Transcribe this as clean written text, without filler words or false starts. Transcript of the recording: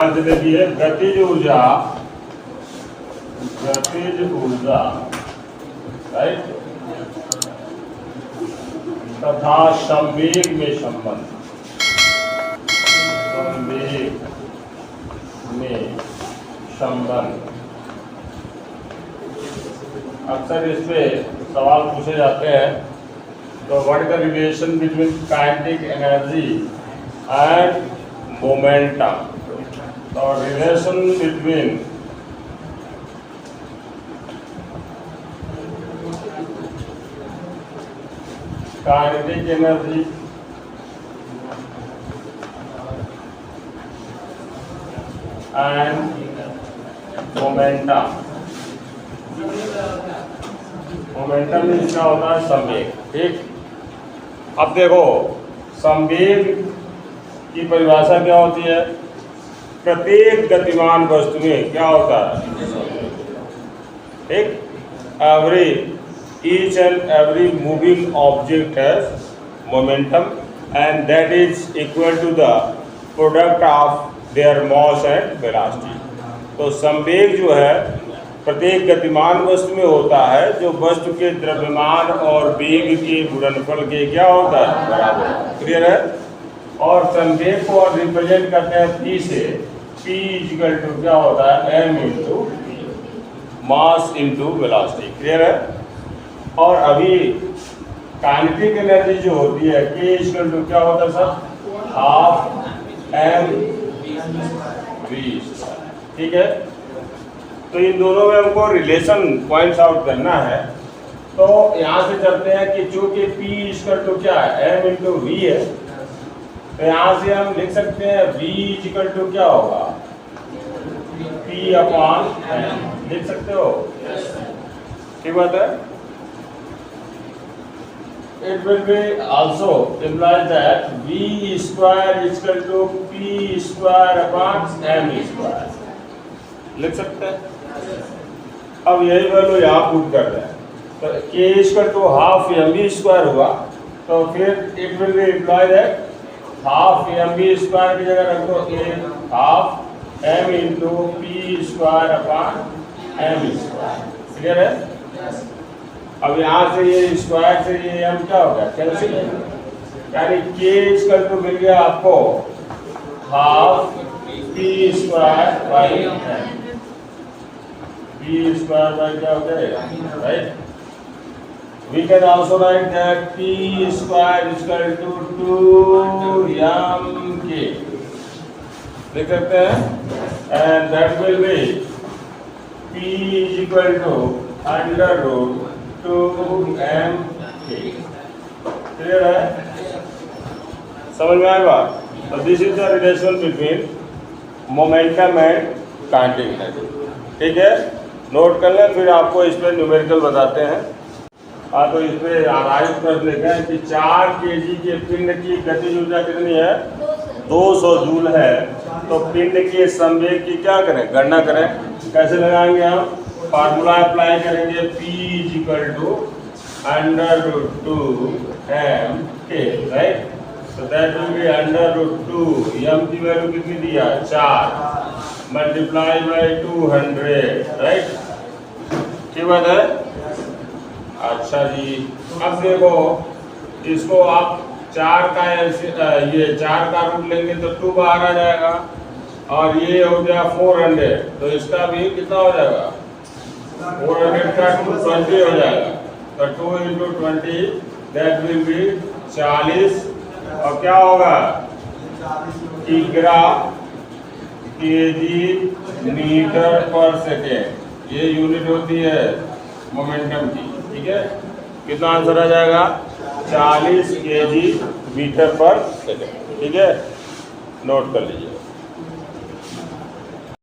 देखिए गतिज ऊर्जा राइट तथा संवेग में संबंध अक्सर इस पे सवाल पूछे जाते हैं। तो what is the relation between kinetic energy and momentum. तो relation between kinetic energy and momentum. Momentum में इसका होता है संवेग। ठीक, अब देखो संवेग की परिभाषा क्या होती है। प्रत्येक गतिमान वस्तु में क्या होता है, ठीक, each and every moving object has momentum and that is equal to the product of their mass and velocity। तो संवेग जो है प्रत्येक गतिमान वस्तु में होता है जो वस्तु के द्रव्यमान और वेग के गुणनफल के क्या होता है, बराबर। क्लियर है। और संवेग को रिप्रेजेंट करते हैं P से। P इक्वल टू क्या होता है, m into mass into velocity. Clear है। और अभी काइनेटिक एनर्जी जो होती है K इक्वल टू क्या होता है सर, हाफ m v। ठीक है। तो इन दोनों में हमको रिलेशन पॉइंट्स आउट करना है। तो यहाँ से चलते हैं कि चूंकि P इक्वल टू क्या है, m इंटू वी है, तो यहाँ से हम लिख सकते हैं V इक्वल टू क्या होगा, P अपॉन m। लिख सकते हो, ठीक बात है। It will be also implies that V square is equal to P square upon m square। लिख सकते हैं। अब यही वैल्यू यहाँ पुट कर रहे हैं। तो K equal to half m v square हुआ, तो फिर it will be employ that half m v square की जगह रख दो half m into p square upon m square. Clear है। अब यहाँ से ये स्क्वायर से ये m क्या हो गया, कैंसिल। यानी K इक्वल टू मिल गया आपको half p square by m। p square by क्या हो गया, right. We can also write that P square is equal to 2mk। लिख सकते हैं। And that will be P is equal to under root 2mk। Clear है, समझ में आएगा। तो this is the relation between momentum and kinetic energy. ठीक है, नोट कर लें, फिर आपको इस पर न्यूमेरिकल बताते हैं। हाँ, तो इसमें आधारित प्रश्न लिखा है कि 4 kg के पिंड की गतिज ऊर्जा कितनी है, 200 जूल है। तो पिंड के संवेग की क्या करें, गणना करें। कैसे लगाएंगे हम, फार्मूला अप्लाई करेंगे। P equal to under root 2mk, right. तो that will be under root 2, m की वैल्यू कितनी दिया, 4 मल्टीप्लाई बाई 200, राइट। ठीक बात है। अच्छा जी, अब देखो इसको आप 4 का ये 4 का रूट लेंगे तो 2 बाहर आ जाएगा, और ये हो गया 400, तो इसका भी कितना हो जाएगा, 400 का 220 हो जाएगा। तो 2 इंटू 20 दैट विल बी 40। और क्या होगा, 11 kg मीटर पर सेकेंड। ये यूनिट होती है मोमेंटम की। ठीक है, कितना आंसर आ जाएगा, 40 kg मीटर पर सेकेंड। ठीक है, नोट कर लीजिए।